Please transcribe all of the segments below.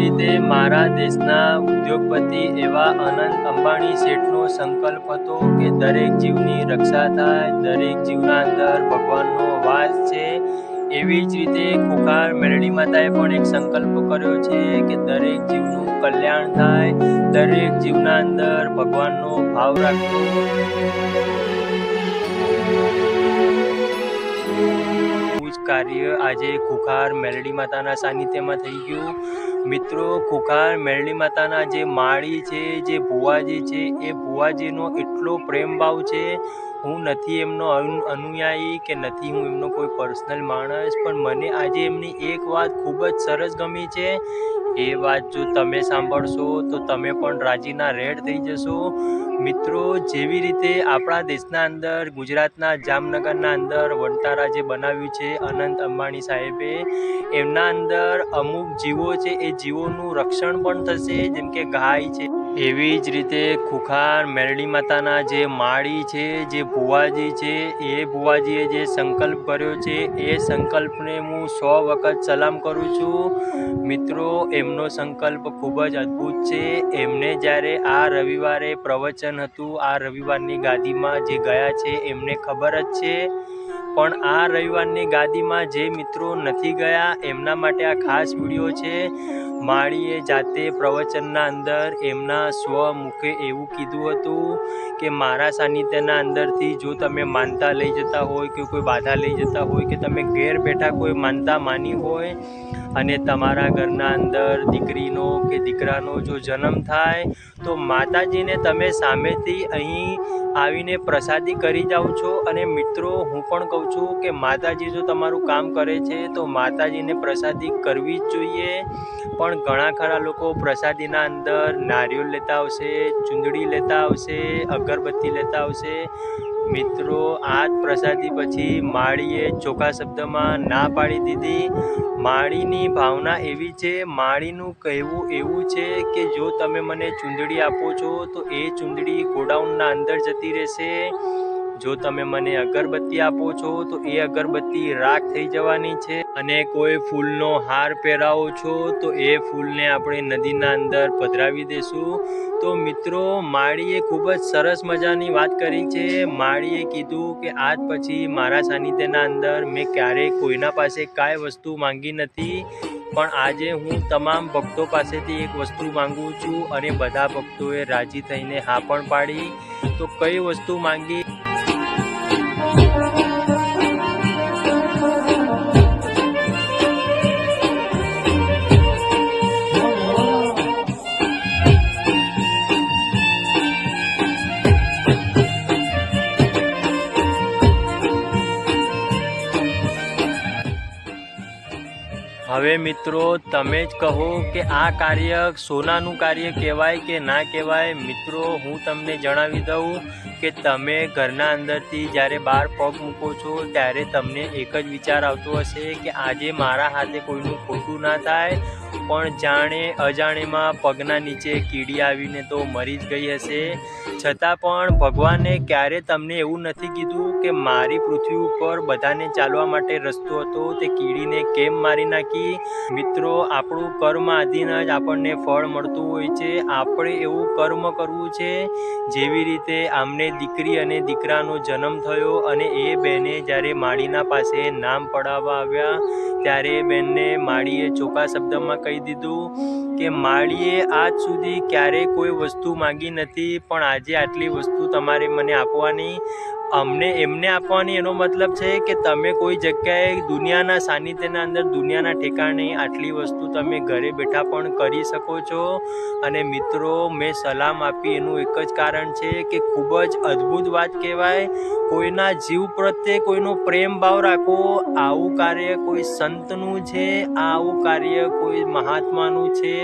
રીતે મારા દેશના ઉદ્યોગપતિ એવા અનંત અંબાણી શેઠનો સંકલ્પ હતો કે દરેક જીવની રક્ષા થાય, દરેક જીવના અંદર ભગવાનનો વાસ છે। એવી જ રીતે ખુખાર મેલડી માતાએ પણ એક સંકલ્પ કર્યો છે કે દરેક જીવનું કલ્યાણ થાય, દરેક જીવના અંદર ભગવાનનો ભાવ રાખવો। કાર્ય આજે ખુખાર મેલડી માતાના સાનિધ્યમાં થઈ ગયું। મિત્રો, ખુખાર મેલડી માતાના જે માળી છે, જે ભુવાજી છે, એ ભુવાજીનો એટલો પ્રેમ ભાવ છે। હું નથી એમનો અનુયાયી કે નથી હું એમનો કોઈ પર્સનલ માણસ, પણ મને આજે એમની એક વાત ખૂબ જ સરસ ગમી છે। એ વાત જો તમે સાંભળશો તો તમે પણ રાજીના રેડ થઈ જશો। મિત્રો, જેવી રીતે આપણા દેશના અંદર ગુજરાતના જામનગરના અંદર વણતારા જે બનાવ્યું છે અનંત અંબાણી સાહેબે, એમના અંદર અમુક જીવો છે, એ જીવોનું રક્ષણ પણ થશે, જેમ કે ગાય છે। એવી જ રીતે ખુખાર મેલડી માતાના જે માળી છે, જે ભુવાજી છે, એ ભુવાજીએ જે સંકલ્પ કર્યો છે એ સંકલ્પને હું 100 વખત સલામ કરું છું। મિત્રો, એમનો સંકલ્પ ખૂબ જ અદ્ભુત છે। એમને જ્યારે આ રવિવારે પ્રવચન હતું, આ રવિવારની ગાદીમાં જે ગયા છે એમને ખબર જ છે, પણ આ રવિવારની ગાદીમાં જે મિત્રો નથી ગયા એમના માટે આ ખાસ વિડીયો છે। માળીએ જાતે પ્રવચનના અંદર એમના સ્વમુખે એવું કીધું હતું કે મારા સાનિધ્યના અંદરથી જો તમે માનતા લઈ જતા હોય કે કોઈ બાધા લઈ જતા હોય કે તમે ઘેર બેઠા કોઈ માનતા માની હોય અને તમારા ઘરના અંદર દીકરીનો કે દીકરાનો જો જન્મ થાય તો માતાજીને તમે સામેથી અહીં આવીને પ્રસાદી કરી જાઓ છો। અને મિત્રો, હું પણ કહું છું કે માતાજી જો તમારું કામ કરે છે તો માતાજીને પ્રસાદી કરવી જ જોઈએ। પણ ઘણા ખરા લોકો પ્રસાદીના અંદર નારિયેળ લેતા આવશે, ચૂંદડી લેતા આવશે, અગરબત્તી લેતા આવશે। મિત્રો, આ જ પ્રસાદી પછી માળીએ ચોખ્ખા શબ્દમાં ના પાડી દીધી। માળીની ભાવના એવી છે, માળીનું કહેવું એવું છે કે જો તમે મને ચૂંદડી આપો છો તો એ ચૂંદડી ગોડાઉનના અંદર જતી રહેશે, જો તમે મને અગરબત્તી આપો છો તો એ અગરબત્તી રાખ થઈ જવાની છે, અને કોઈ ફૂલનો હાર પહેરાવો છો તો એ ફૂલને આપણે નદીના અંદર પધરાવી દેશું। તો મિત્રો, માળીએ ખૂબ જ સરસ મજાની વાત કરી છે। માળીએ કીધું કે આજ પછી મારા સાનિધ્યના અંદર મેં ક્યારેય કોઈના પાસે કાંઈ વસ્તુ માંગી નથી, પણ આજે હું તમામ ભક્તો પાસેથી એક વસ્તુ માંગુ છું, અને બધા ભક્તોએ રાજી થઈને હા પણ પાડી। તો કઈ વસ્તુ માંગી? હવે મિત્રો, તમે જ કહો કે આ કાર્ય સોનાનું કાર્ય કહેવાય કે ના કહેવાય। મિત્રો, હું તમને જણાવી દઉં કે તમે ઘરના અંદરથી જ્યારે બહાર પગ મૂકો છો ત્યારે તમને એક જ વિચાર આવતો હશે કે આજે મારા હાથે કોઈનું ખોટું ના થાય, પણ જાણે અજાણેમાં પગના નીચે કીડી આવીને તો મરી જ ગઈ હશે। છતાં પણ ભગવાને ક્યારે તમને એવું નથી કીધું કે મારી પૃથ્વી ઉપર બધાને ચાલવા માટે રસ્તો હતો, તે કીડીને કેમ મારી નાખી? મિત્રો, આપણું કર્મ આધીન જ આપણને ફળ મળતું હોય છે। આપણે એવું કર્મ કરવું છે, જેવી રીતે આમને દીકરી અને દીકરાનો જન્મ થયો અને એ બેને જ્યારે માળીના પાસે નામ પડાવવા આવ્યા ત્યારે બેનને માળીએ ચોખ્ખા શબ્દમાં કહી દીધું કે માળીએ આજ સુધી ક્યારેય કોઈ વસ્તુ માંગી નથી, પણ આજે આટલી વસ્તુ તમારે મને આપવાની, અમને એમને આપવાની। એનો મતલબ છે કે તમે કોઈ જગ્યાએ દુનિયાના સાનિધ્યના અંદર દુનિયાના ઠેકાણે આટલી વસ્તુ તમે ઘરે બેઠા પણ કરી શકો છો। અને મિત્રો, મેં સલામ આપી એનું એક જ કારણ છે કે ખૂબ જ અદ્ભુત વાત કહેવાય। કોઈના જીવ પ્રત્યે કોઈનો પ્રેમ ભાવ રાખો। આવું કાર્ય કોઈ સંતનું છે, આવું કાર્ય કોઈ મહાત્માનું છે।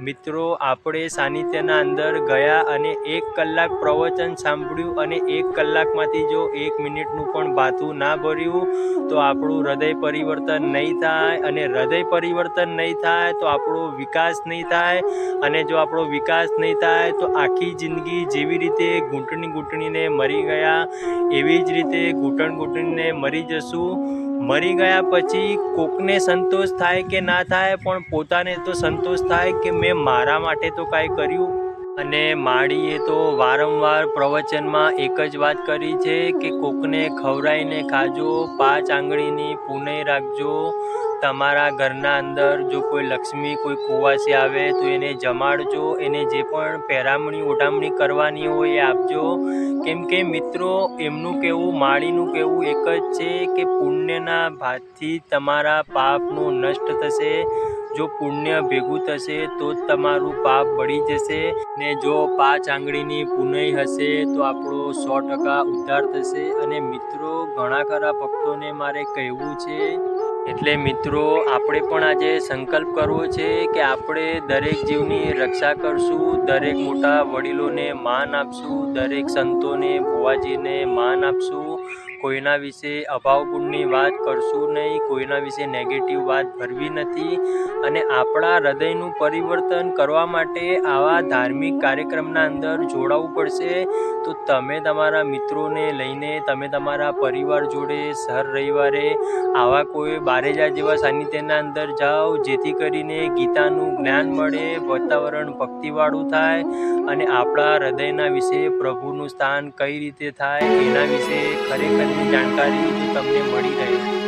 મિત્રો, આપણે સાનિધ્યના અંદર ગયા અને 1 કલાક પ્રવચન સાંભળ્યું, અને 1 કલાકમાંથી જો 1 મિનિટનું પણ ભાથું ના ભર્યું તો આપણું હૃદય પરિવર્તન નહીં થાય, અને હૃદય પરિવર્તન નહીં થાય તો આપણો વિકાસ નહીં થાય, અને જો આપણો વિકાસ નહીં થાય તો આખી જિંદગી જેવી રીતે ઘૂંટણીને મરી ગયા એવી જ રીતે ઘૂંટણીને મરી જશું। મરી ગયા પછી કોકને સંતોષ થાય કે ના થાય, પણ પોતાને તો સંતોષ થાય કે મેં મારા માટે તો કાંઈ કર્યું. અને માળીએ તો વારંવાર પ્રવચનમાં એક જ વાત કરી છે કે કોકને ખવડાવીને ખાજો, 5 આંગળીની પુનઈ રાખજો. તમારા ઘરના અંદર જો કોઈ લક્ષ્મી, કોઈ કુવાસી આવે તો એને જમાડજો, એને જે પણ પહેરામણી ઓઢામણી કરવાની હોય એ આપજો. કેમ કે મિત્રો એમનું કહેવું, માળીનું કહેવું એક જ છે કે પુણ્યના ભાતથી તમારા પાપનું નષ્ટ થશે. જો પુણ્ય ભેગું થશે તો જ તમારું પાપ બળી જશે. ને જો 5 આંગળીની પુનઈ હશે તો આપણો 100% ઉદ્ધાર થશે. અને મિત્રો ઘણા ખરા ભક્તોને મારે કહેવું છે, એટલે મિત્રો આપણે પણ આજે સંકલ્પ કરવો છે કે આપણે દરેક જીવની રક્ષા કરશું, દરેક મોટા વડીલોને માન આપશું, દરેક સંતોને, ભુવાજીને માન આપશું. કોઈના વિશે અભાવ ગુણની વાત કરશું નહીં, કોઈના વિશે નેગેટિવ વાત કરવી નથી. અને આપણા હૃદયનું પરિવર્તન કરવા માટે આવા ધાર્મિક કાર્યક્રમના અંદર જોડાવવું પડશે. તો તમે તમારા મિત્રોને લઈને, તમે તમારા પરિવાર જોડે હર રવિવારે આવા કોઈ બારેજા જેવા સાનિધ્યના અંદર જાઓ, જેથી કરીને ગીતાનું જ્ઞાન મળે, વાતાવરણ ભક્તિવાળું થાય અને આપણા હૃદયના વિશે પ્રભુનું સ્થાન કઈ રીતે થાય એના વિશે ખરેખરની જાણકારી તમને મળી રહે.